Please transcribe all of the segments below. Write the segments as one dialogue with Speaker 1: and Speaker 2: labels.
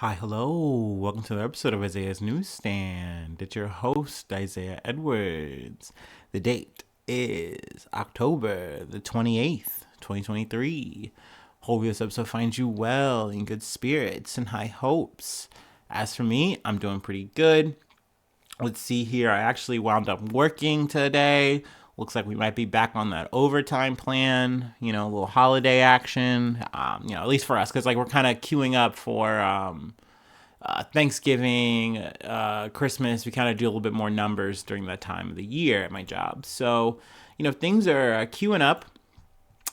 Speaker 1: Hi, hello. Welcome to the episode of Isaiah's Newsstand. It's your host, Isaiah Edwards. The date is October the 28th, 2023. Hope this episode finds you well, in good spirits, and high hopes. As for me, I'm doing pretty good. Let's see here. I actually wound up working today. Looks like we might be back on that overtime plan, a little holiday action, at least for us, because like we're kind of queuing up for Thanksgiving, Christmas. We kind of do a little bit more numbers during that time of the year at my job. So, things are queuing up,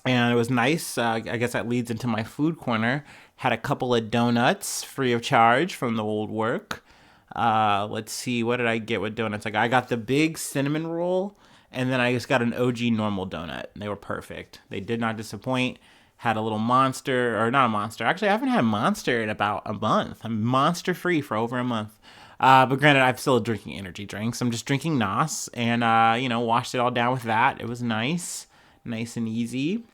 Speaker 1: and it was nice. I guess that leads into my food corner. Had a couple of donuts free of charge from the old work. Let's see, what did I get with donuts? Like I got the big cinnamon roll, and then I just got an OG normal donut. They were perfect. They did not disappoint. Had a little monster, or not a monster. Actually, I haven't had monster in about a month. I'm monster free for over a month. But granted, I'm still drinking energy drinks. I'm just drinking NOS, and washed it all down with that. It was nice and easy.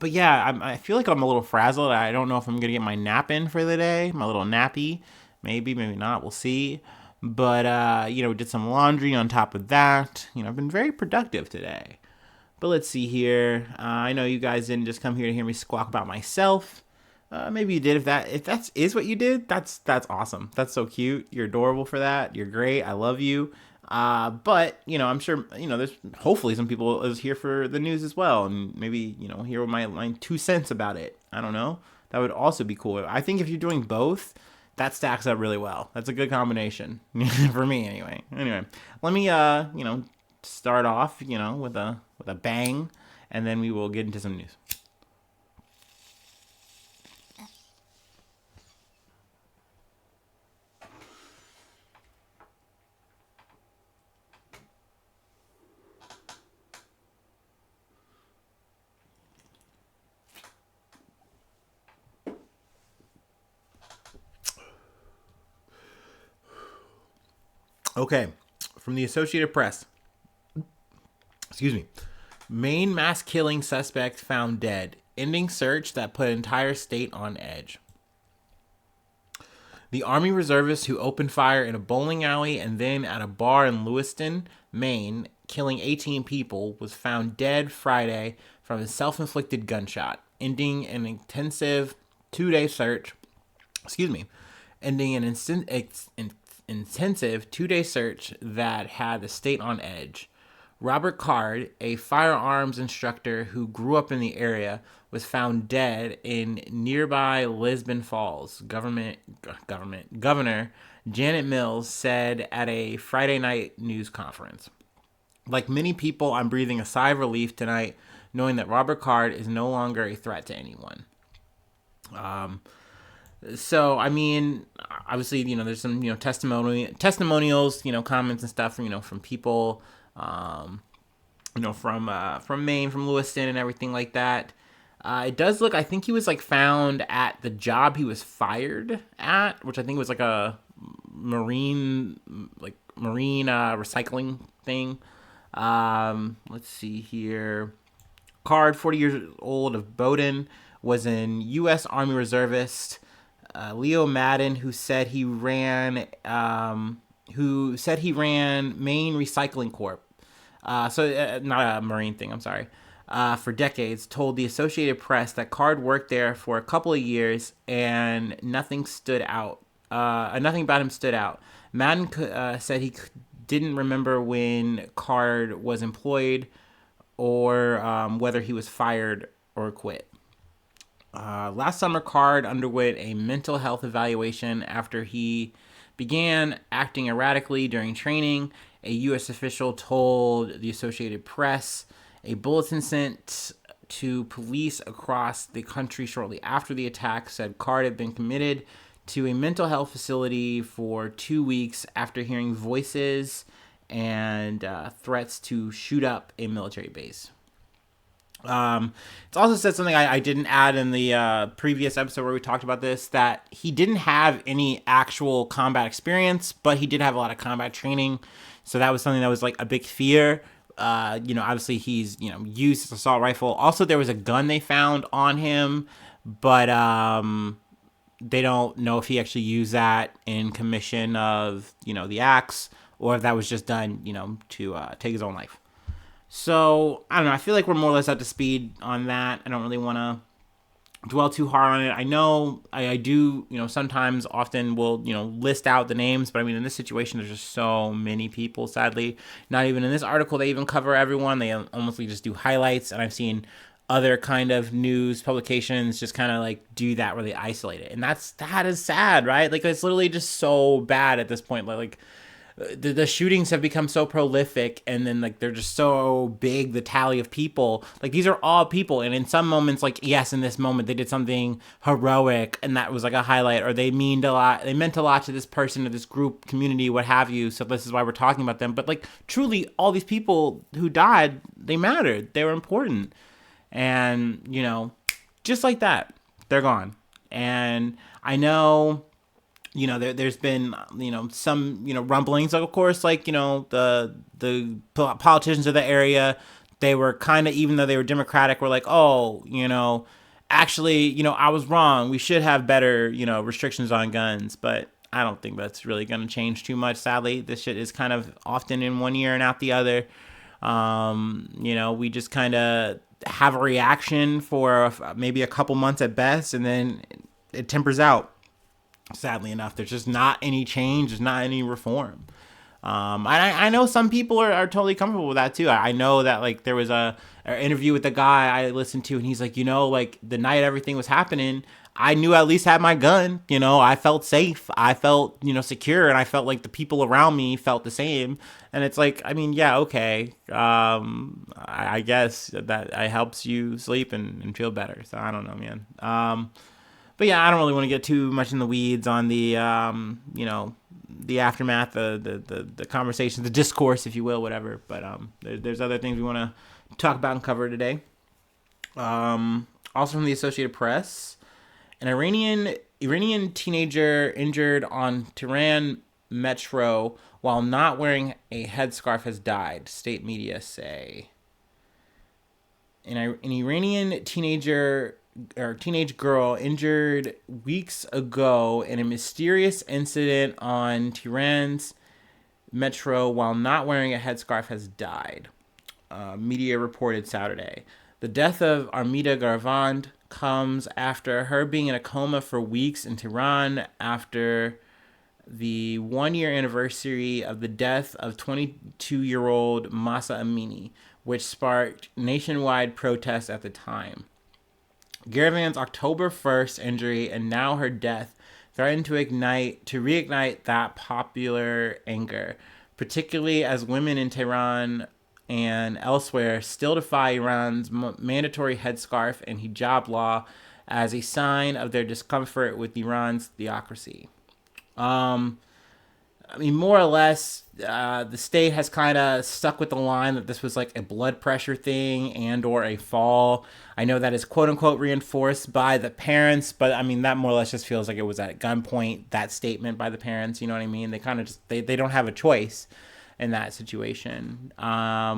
Speaker 1: But yeah, I feel like I'm a little frazzled. I don't know if I'm gonna get my nap in for the day, my little nappy. Maybe not. We'll see. But we did some laundry on top of that. I've been very productive today. But let's see here. I know you guys didn't just come here to hear me squawk about myself. Maybe you did. If that is what you did, that's awesome. That's so cute. You're adorable for that. You're great. I love you. But I'm sure there's hopefully some people is here for the news as well, and maybe hear my 2 cents about it. I don't know. That would also be cool. I think if you're doing both, that stacks up really well. That's a good combination for me anyway. Anyway, let me start off with a bang, and then we will get into some news. Okay, from the Associated Press. Excuse me. Maine mass killing suspect found dead, ending search that put entire state on edge. The Army reservist who opened fire in a bowling alley and then at a bar in Lewiston, Maine, killing 18 people, was found dead Friday from a self-inflicted gunshot, ending an intensive 2-day search. Excuse me, ending an intensive 2-day search that had the state on edge. Robert Card, a firearms instructor who grew up in the area, was found dead in nearby Lisbon Falls. Governor Janet Mills said at a Friday night news conference. Like many people, I'm breathing a sigh of relief tonight, knowing that Robert Card is no longer a threat to anyone. So I mean, obviously, there's some testimonials, comments and stuff, from people, from Maine, from Lewiston, and everything like that. It does look. I think he was like found at the job he was fired at, which I think was like a marine recycling thing. Let's see here. Card, 40 years old, of Bowdoin, was an U.S. Army reservist. Leo Madden, who said he ran Maine Recycling Corp. Not a Marine thing. I'm sorry. For decades, told the Associated Press that Card worked there for a couple of years and nothing stood out. Nothing about him stood out. Madden said he didn't remember when Card was employed or whether he was fired or quit. Last summer, Card underwent a mental health evaluation after he began acting erratically during training. A U.S. official told the Associated Press. A bulletin sent to police across the country shortly after the attack said Card had been committed to a mental health facility for 2 weeks after hearing voices and threats to shoot up a military base. It's also said something I didn't add in the previous episode where we talked about this, that he didn't have any actual combat experience, but he did have a lot of combat training. So that was something that was like a big fear. Obviously he's, used his assault rifle. Also, there was a gun they found on him, but they don't know if he actually used that in commission of, the acts, or if that was just done, to take his own life. So I don't know. I feel like we're more or less up to speed on that. I don't really want to dwell too hard on it. I know I do, sometimes often will, list out the names, but I mean, in this situation, there's just so many people, sadly. Not even in this article, they even cover everyone. They almost just do highlights, and I've seen other kind of news publications just kind of like do that where they isolate it. And that is sad, right? Like, it's literally just so bad at this point. Like the shootings have become so prolific, and then like they're just so big, the tally of people, like these are all people, and in some moments, like, yes, in this moment they did something heroic and that was like a highlight, or they meant a lot to this person or this group, community, what have you, so this is why we're talking about them. But like, truly, all these people who died, they mattered, they were important, and just like that, they're gone. And I know, there's been, some, rumblings. Like, of course, like, the politicians of the area, they were kind of, even though they were Democratic, were like, oh, actually, I was wrong. We should have better, restrictions on guns. But I don't think that's really going to change too much. Sadly, this shit is kind of often in one ear and out the other. We just kind of have a reaction for maybe a couple months at best, and then it tempers out. Sadly enough, there's just not any change. There's not any reform. I know some people are totally comfortable with that too. I know that, like, there was a interview with the guy I listened to, and he's like, like, the night everything was happening, I knew I at least had my gun. I felt safe. I felt, secure, and I felt like the people around me felt the same. And it's like, I mean, yeah, okay. I guess that helps you sleep and feel better. So I don't know, man. But yeah, I don't really want to get too much in the weeds on the, the aftermath, the conversation, the discourse, if you will, whatever. But there's other things we want to talk about and cover today. Also from the Associated Press, an Iranian teenager injured on Tehran metro while not wearing a headscarf has died, state media say. An Iranian teenage girl injured weeks ago in a mysterious incident on Tehran's metro while not wearing a headscarf has died, media reported Saturday. The death of Armida Geravand comes after her being in a coma for weeks in Tehran after the 1-year anniversary of the death of 22-year-old Mahsa Amini, which sparked nationwide protests at the time. Geravand's October 1st injury and now her death threatened to reignite that popular anger, particularly as women in Tehran and elsewhere still defy Iran's mandatory headscarf and hijab law as a sign of their discomfort with Iran's theocracy. I mean, more or less, the state has kind of stuck with the line that this was like a blood pressure thing and or a fall. I know that is quote unquote reinforced by the parents, but I mean, that more or less just feels like it was at gunpoint, that statement by the parents, you know what I mean? They kind of just, they don't have a choice in that situation. I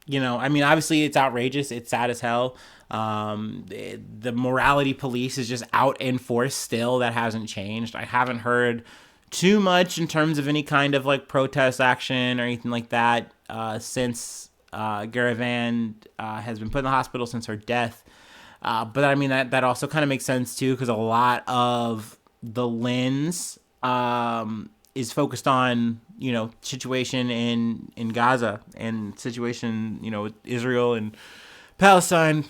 Speaker 1: mean, obviously it's outrageous. It's sad as hell. The morality police is just out in force still. That hasn't changed. I haven't heard too much in terms of any kind of like protest action or anything like that since Geravand has been put in the hospital since her death. But I mean, that also kind of makes sense too, because a lot of the lens is focused on, situation in Gaza and situation, with Israel and Palestine.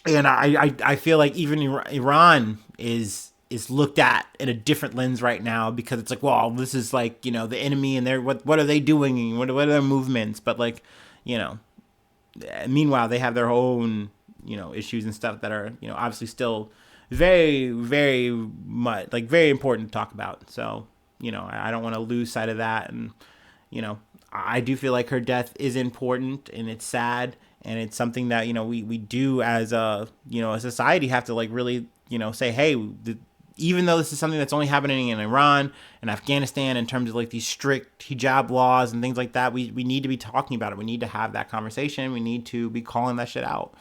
Speaker 1: And I feel like even Iran is looked at in a different lens right now, because it's like, well, this is like, the enemy, and they're what are they doing? What are their movements? But like, meanwhile, they have their own, issues and stuff that are, obviously still very, very much like very important to talk about. So, I don't want to lose sight of that. And, I do feel like her death is important, and it's sad, and it's something that, we do as a, a society have to like really, say, hey, even though this is something that's only happening in Iran and Afghanistan in terms of like these strict hijab laws and things like that, we need to be talking about it. We need to have that conversation. We need to be calling that shit out.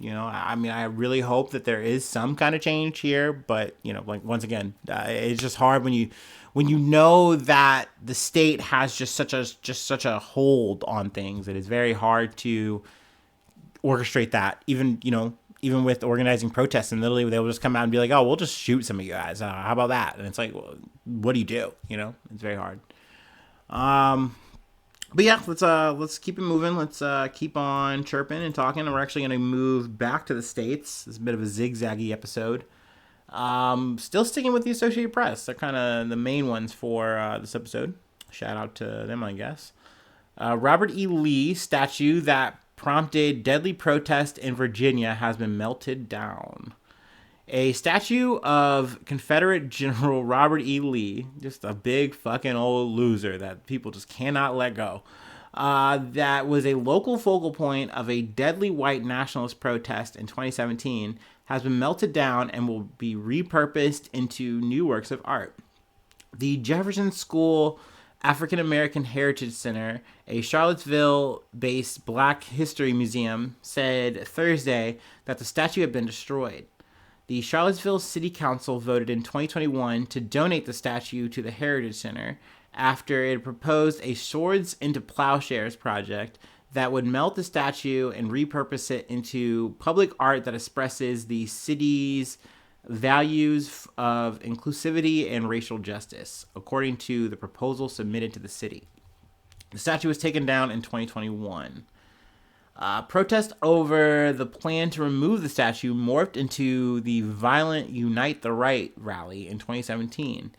Speaker 1: I mean, I really hope that there is some kind of change here, but like once again, it's just hard when you know that the state has just such a hold on things. It is very hard to orchestrate that. Even with organizing protests, and literally they will just come out and be like, "Oh, we'll just shoot some of you guys. How about that?" And it's like, well, what do you do? It's very hard. But yeah, let's keep it moving. Let's keep on chirping and talking. And we're actually going to move back to the States. It's a bit of a zigzaggy episode. Still sticking with the Associated Press. They're kind of the main ones for this episode. Shout out to them, I guess. Robert E. Lee statue that prompted deadly protest in Virginia has been melted down. A statue of Confederate General Robert E. Lee, just a big fucking old loser that people just cannot let go, that was a local focal point of a deadly white nationalist protest in 2017, has been melted down and will be repurposed into new works of art. The Jefferson School African American Heritage Center, a Charlottesville-based Black History Museum, said Thursday that the statue had been destroyed. The Charlottesville City Council voted in 2021 to donate the statue to the Heritage Center after it proposed a Swords into Plowshares project that would melt the statue and repurpose it into public art that expresses the city's values of inclusivity and racial justice, according to the proposal submitted to the city. The statue was taken down in 2021. Protest over the plan to remove the statue morphed into the violent Unite the Right rally in 2017.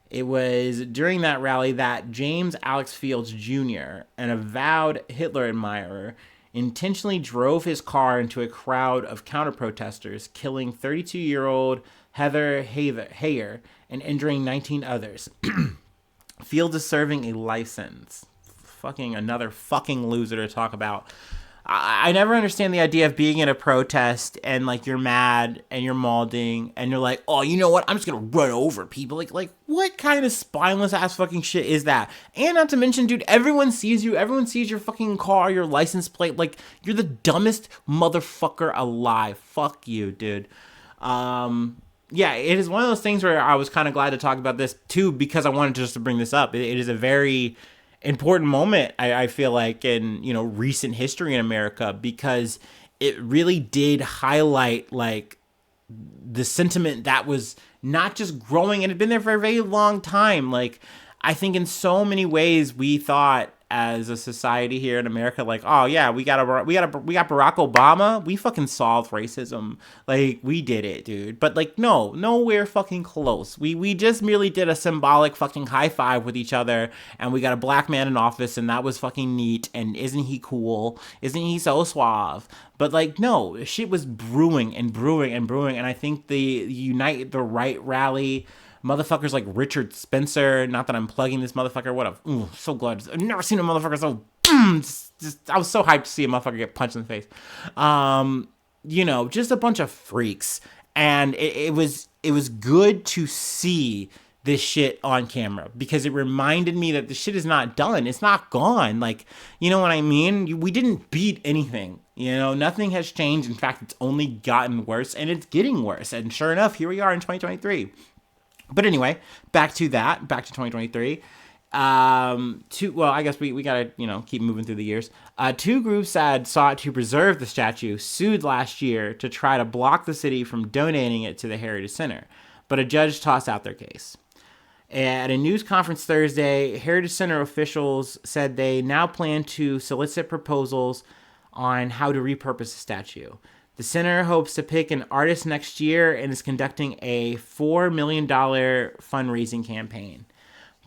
Speaker 1: It was during that rally that James Alex Fields Jr., an avowed Hitler admirer, intentionally drove his car into a crowd of counter-protesters, killing 32-year-old Heather Heyer and injuring 19 others. Fields is serving a life sentence. Fucking another fucking loser to talk about. I never understand the idea of being in a protest and like you're mad and you're mauling and you're like, oh, you know what? I'm just gonna run over people. Like what kind of spineless ass fucking shit is that? And not to mention, dude, everyone sees you. Everyone sees your fucking car, your license plate. Like you're the dumbest motherfucker alive. Fuck you, dude. Yeah, it is one of those things where I was kind of glad to talk about this too because I wanted just to bring this up. It is a very important moment, I feel like, in recent history in America, because it really did highlight like the sentiment that was not just growing and had been there for a very long time. Like I think in so many ways we thought as a society here in America, like, oh yeah, we got Barack Obama, we fucking solved racism, like we did it, dude. But like nowhere fucking close. We just merely did a symbolic fucking high five with each other, and we got a black man in office, and that was fucking neat. And isn't he cool? Isn't he so suave? But like no, shit was brewing and brewing and brewing, and I think the Unite the Right rally. Motherfuckers like Richard Spencer, not that I'm plugging this motherfucker, so glad. I've never seen a motherfucker so, I was so hyped to see a motherfucker get punched in the face. Just a bunch of freaks. And it was good to see this shit on camera because it reminded me that the shit is not done. It's not gone. Like, you know what I mean? We didn't beat anything. Nothing has changed. In fact, it's only gotten worse and it's getting worse. And sure enough, here we are in 2023. But anyway, back to 2023. I guess we gotta, keep moving through the years. Two groups that sought to preserve the statue sued last year to try to block the city from donating it to the Heritage Center, but a judge tossed out their case. At a news conference Thursday, Heritage Center officials said they now plan to solicit proposals on how to repurpose the statue. The center hopes to pick an artist next year and is conducting a $4 million fundraising campaign.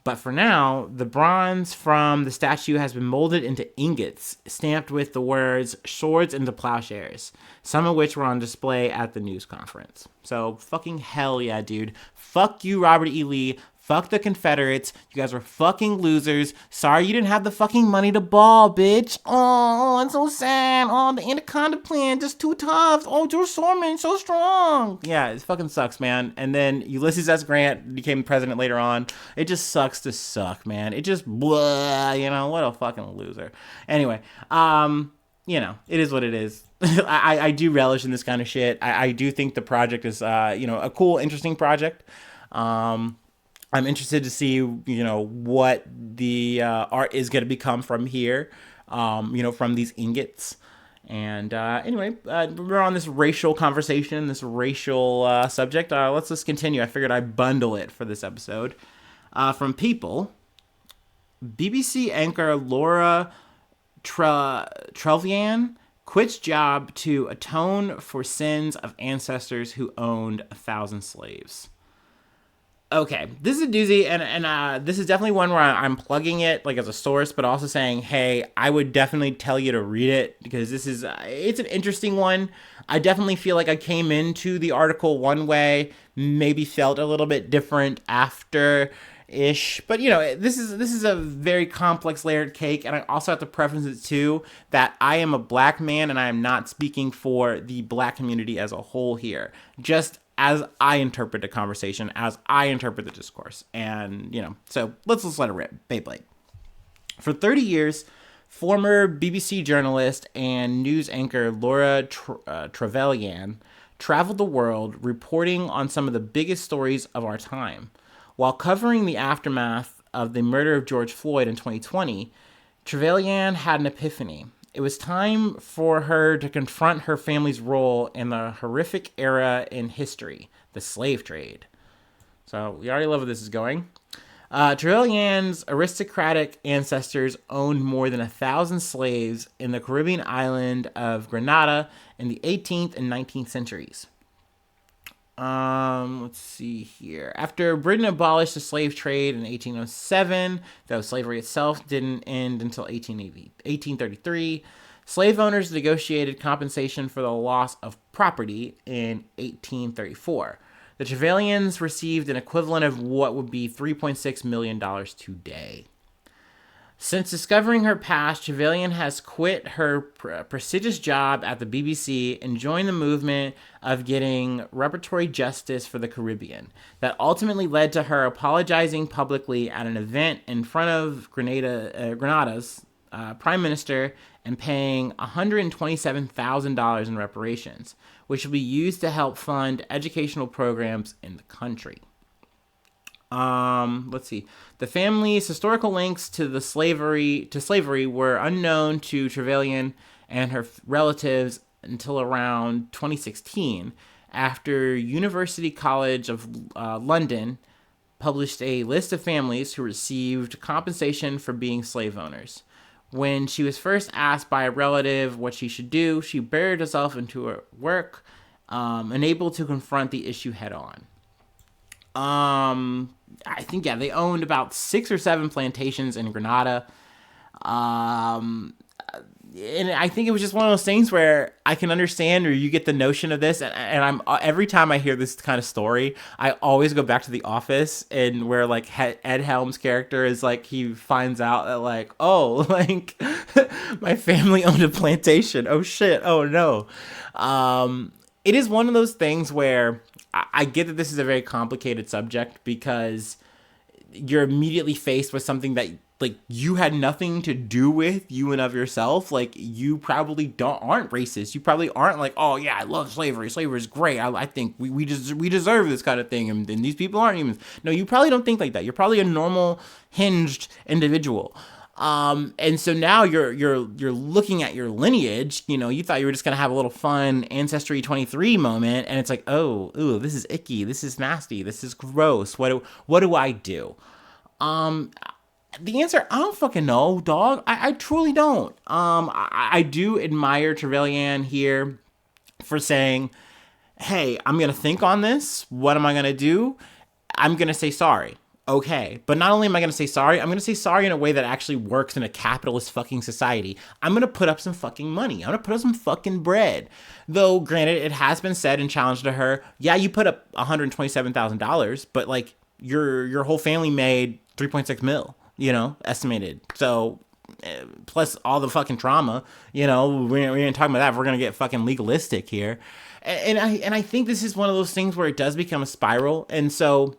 Speaker 1: But for now, the bronze from the statue has been molded into ingots, stamped with the words "Swords into Plowshares," some of which were on display at the news conference. So fucking hell yeah, dude. Fuck you, Robert E. Lee. Fuck the Confederates. You guys were fucking losers. Sorry you didn't have the fucking money to ball, bitch. Oh, it's so sad. Oh, the Anaconda plan, just too tough. Oh, George Foreman, so strong. Yeah, it fucking sucks, man. And then Ulysses S. Grant became president later on. It just sucks to suck, man. It just, blah, what a fucking loser. Anyway, it is what it is. I do relish in this kind of shit. I do think the project is, a cool, interesting project. I'm interested to see, what the art is going to become from here, from these ingots. And anyway, we're on this racial conversation, this racial subject. Let's just continue. I figured I'd bundle it for this episode. From People, BBC anchor Laura Trevelyan quits job to atone for sins of ancestors who owned 1,000 slaves. Okay, this is a doozy, and this is definitely one where I'm plugging it like as a source, but also saying, hey, I would definitely tell you to read it because it's an interesting one. I definitely feel like I came into the article one way, maybe felt a little bit different after ish, but this is a very complex layered cake, and I also have to preface it too that I am a black man and I am not speaking for the black community as a whole here, just as I interpret the conversation, as I interpret the discourse. And, so let's just let it rip. Beyblade. For 30 years, former BBC journalist and news anchor Laura Trevelyan traveled the world reporting on some of the biggest stories of our time. While covering the aftermath of the murder of George Floyd in 2020, Trevelyan had an epiphany. It was time for her to confront her family's role in the horrific era in history, the slave trade. So we already love where this is going. Trevelyan's aristocratic ancestors owned more than 1,000 slaves in the Caribbean island of Grenada in the 18th and 19th centuries. Let's see here. After Britain abolished the slave trade in 1807, though slavery itself didn't end until 1833, slave owners negotiated compensation for the loss of property in 1834. The Trevelyans received an equivalent of what would be $3.6 million today. Since discovering her past, Trevelyan has quit her prestigious job at the BBC and joined the movement of getting reparatory justice for the Caribbean. That ultimately led to her apologizing publicly at an event in front of Grenada's prime minister and paying $127,000 in reparations, which will be used to help fund educational programs in the country. Let's see. The family's historical links to slavery were unknown to Trevelyan and her relatives until around 2016, after University College of London published a list of families who received compensation for being slave owners. When she was first asked by a relative what she should do, she buried herself into her work, unable to confront the issue head on. I think, they owned about 6 or 7 plantations in Grenada. And I think it was just one of those things where I can understand, or you get the notion of this. And I'm every time I hear this kind of story, I always go back to The Office, and where like Ed Helms' character is like, he finds out that like, oh, like my family owned a plantation. Oh shit. Oh no. It is one of those things where I get that this is a very complicated subject because you're immediately faced with something that like you had nothing to do with, you and of yourself. Like you probably aren't racist. You probably aren't like, oh yeah, I love slavery. Slavery is great. I think we deserve this kind of thing. And these people aren't humans. No, you probably don't think like that. You're probably a normal, hinged individual. And so now you're looking at your lineage. You thought you were just gonna have a little fun Ancestry 23 moment, and it's like, oh, ooh, this is icky, this is nasty, this is gross. What do I do? The answer, I don't fucking know, dog. I truly don't. I do admire Trevelyan here for saying, hey, I'm gonna think on this. What am I gonna do? I'm gonna say sorry. Okay, but not only am I going to say sorry, I'm going to say sorry in a way that actually works in a capitalist fucking society. I'm going to put up some fucking money. I'm going to put up some fucking bread. Though, granted, it has been said and challenged to her, yeah, you put up $127,000, but like your whole family made 3.6 mil, estimated. So plus all the fucking trauma, we ain't talking about that. We're going to get fucking legalistic here. And I think this is one of those things where it does become a spiral. And so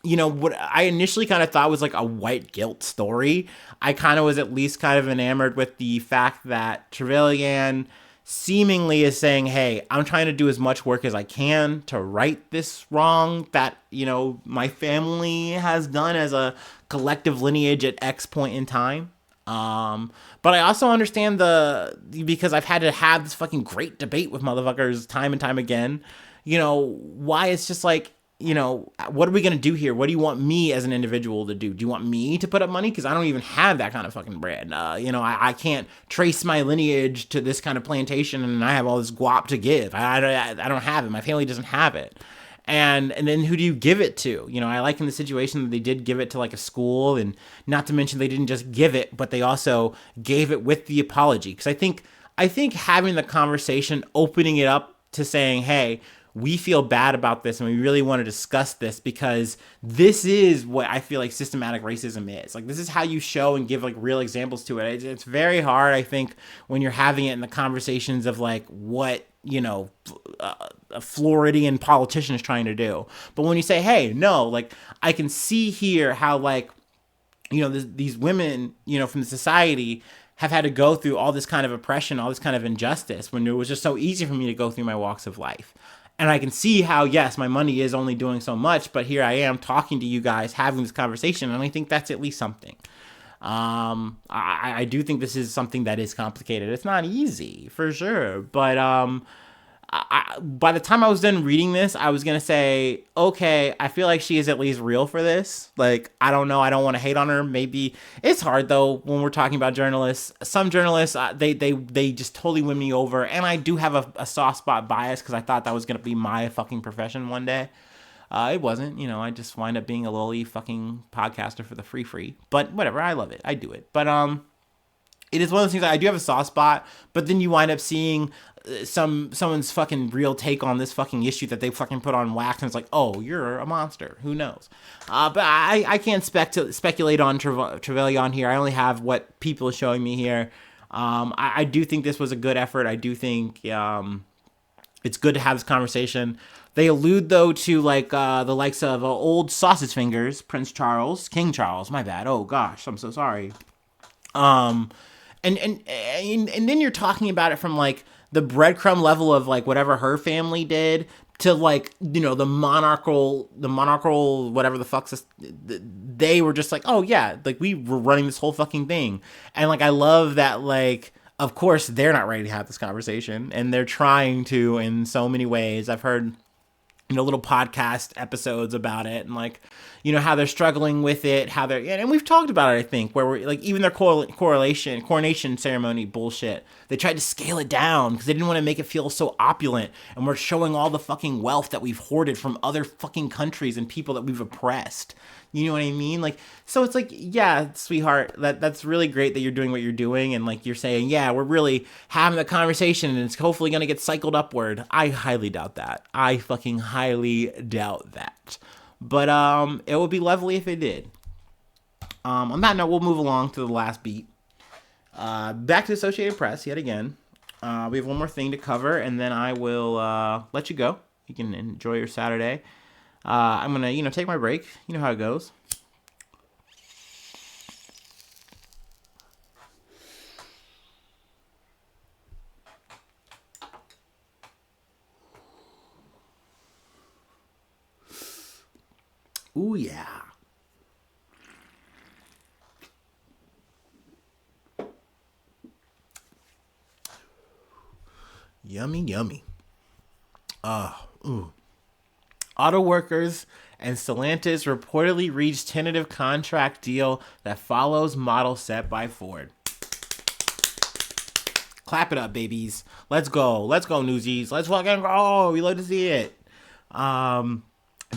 Speaker 1: what I initially kind of thought was like a white guilt story. I kind of was at least kind of enamored with the fact that Trevelyan seemingly is saying, hey, I'm trying to do as much work as I can to right this wrong that, my family has done as a collective lineage at X point in time. But I also understand because I've had to have this fucking great debate with motherfuckers time and time again, why it's just like, what are we going to do here? What do you want me as an individual to do? Do you want me to put up money? Because I don't even have that kind of fucking bread. I can't trace my lineage to this kind of plantation and I have all this guap to give. I don't have it. My family doesn't have it. And then who do you give it to? I like in the situation that they did give it to like a school, and not to mention they didn't just give it, but they also gave it with the apology. Because I think having the conversation, opening it up to saying, hey, we feel bad about this and we really want to discuss this because this is what I feel like systematic racism is. Like, this is how you show and give like real examples to it. It's very hard, I think, when you're having it in the conversations of like what, a Floridian politician is trying to do. But when you say, hey, no, like I can see here how like, these women, from the society have had to go through all this kind of oppression, all this kind of injustice when it was just so easy for me to go through my walks of life. And I can see how, yes, my money is only doing so much, but here I am talking to you guys, having this conversation, and I think that's at least something. I do think this is something that is complicated. It's not easy, for sure, but by the time I was done reading this, I was going to say, okay, I feel like she is at least real for this. Like, I don't know. I don't want to hate on her. Maybe it's hard though, when we're talking about journalists. Some journalists, they just totally win me over. And I do have a soft spot bias because I thought that was going to be my fucking profession one day. It wasn't, I just wind up being a lowly fucking podcaster for the free, but whatever. I love it. I do it. But, it is one of those things that I do have a soft spot, but then you wind up seeing someone's fucking real take on this fucking issue that they fucking put on wax, and it's like, oh, you're a monster. Who knows? But I can't speculate on Trevelyan here. I only have what people are showing me here. I do think this was a good effort. I do think it's good to have this conversation. They allude, though, to like the likes of old sausage fingers, King Charles. My bad. Oh gosh, I'm so sorry. And then you're talking about it from like the breadcrumb level of like whatever her family did to like, the monarchical, whatever the fuck, they were just like, oh yeah, like we were running this whole fucking thing. And like, I love that, like, of course they're not ready to have this conversation and they're trying to in so many ways. I've heard, little podcast episodes about it and like, how they're struggling with it, how they're, and we've talked about it, I think, where we're like, even their coronation ceremony bullshit, they tried to scale it down because they didn't want to make it feel so opulent. And we're showing all the fucking wealth that we've hoarded from other fucking countries and people that we've oppressed. You know what I mean? Like, so it's like, yeah, sweetheart, that's really great that you're doing what you're doing. And like, you're saying, yeah, we're really having the conversation and it's hopefully going to get cycled upward. I highly doubt that. I fucking highly doubt that. But it would be lovely if it did. On that note, we'll move along to the last beat. Back to Associated Press yet again. We have one more thing to cover, and then I will let you go. You can enjoy your Saturday. I'm gonna, take my break. You know how it goes. Ooh, yeah. Yummy, yummy. Ooh. Auto workers and Stellantis reportedly reached tentative contract deal that follows model set by Ford. Clap it up, babies. Let's go. Let's go, Newsies. Let's fucking go. We love to see it.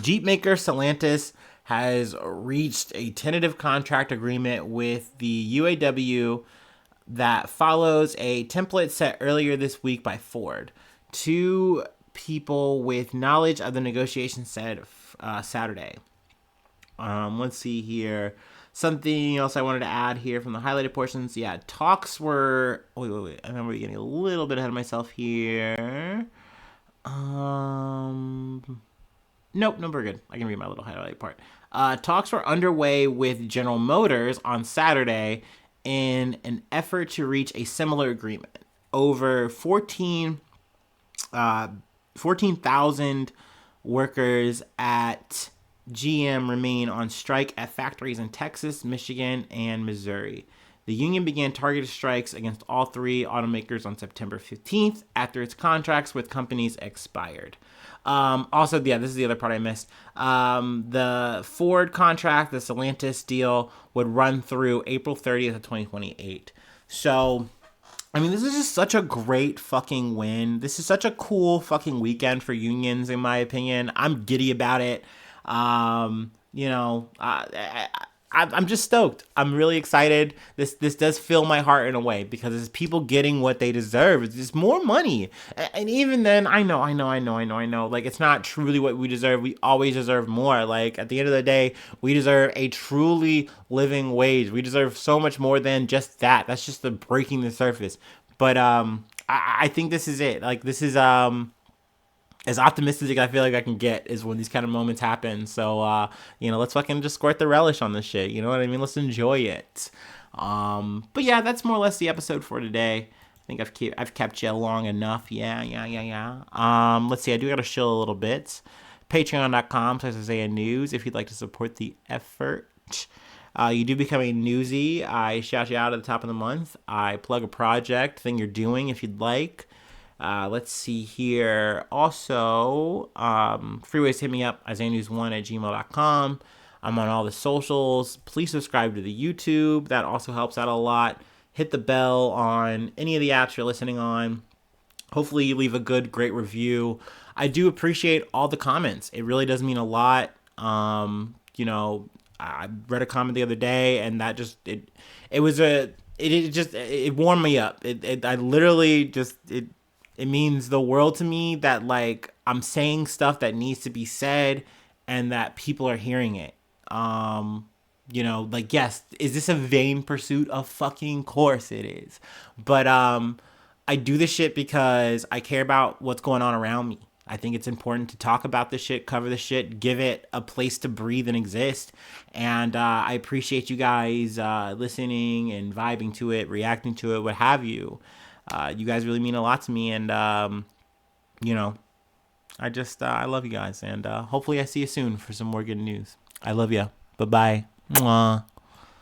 Speaker 1: Jeep maker Stellantis has reached a tentative contract agreement with the UAW that follows a template set earlier this week by Ford. Two people with knowledge of the negotiation said Saturday. Let's see here. Something else I wanted to add here from the highlighted portions. Yeah, talks were... Wait. I remember getting a little bit ahead of myself here. Nope, no, we're good. I can read my little highlight part. Talks were underway with General Motors on Saturday in an effort to reach a similar agreement. Over 14,000 workers at GM remain on strike at factories in Texas, Michigan, and Missouri. The union began targeted strikes against all three automakers on September 15th after its contracts with companies expired. Also, yeah, this is the other part I missed. The Ford contract, the Stellantis deal, would run through April 30th of 2028. So, I mean, this is just such a great fucking win. This is such a cool fucking weekend for unions, in my opinion. I'm giddy about it. I'm just stoked. I'm really excited. This does fill my heart in a way because it's people getting what they deserve. It's just more money. And even then, I know. Like, it's not truly what we deserve. We always deserve more. Like, at the end of the day, we deserve a truly living wage. We deserve so much more than just that. That's just the breaking the surface. But I think this is it. Like, this is as optimistic I feel like I can get is when these kind of moments happen. So, let's fucking just squirt the relish on this shit. You know what I mean? Let's enjoy it. But yeah, that's more or less the episode for today. I think I've kept you long enough. Yeah. Let's see. I do got to chill a little bit. Patreon.com/Isaiah News if you'd like to support the effort. You do become a newsie. I shout you out at the top of the month. I plug a project, thing you're doing if you'd like. Let's see here. Also, free ways to hit me up, IsaiahNews1@gmail.com. I'm on all the socials. Please subscribe to the YouTube. That also helps out a lot. Hit the bell on any of the apps you're listening on. Hopefully you leave a good, great review. I do appreciate all the comments. It really does mean a lot. I read a comment the other day, and that just it warmed me up. It means the world to me that, like, I'm saying stuff that needs to be said and that people are hearing it. Like, yes, is this a vain pursuit? Of fucking course it is. But I do this shit because I care about what's going on around me. I think it's important to talk about this shit, cover the shit, give it a place to breathe and exist. And I appreciate you guys listening and vibing to it, reacting to it, what have you. You guys really mean a lot to me, and I love you guys, and hopefully I see you soon for some more good news. I love you. Bye bye. Mwah.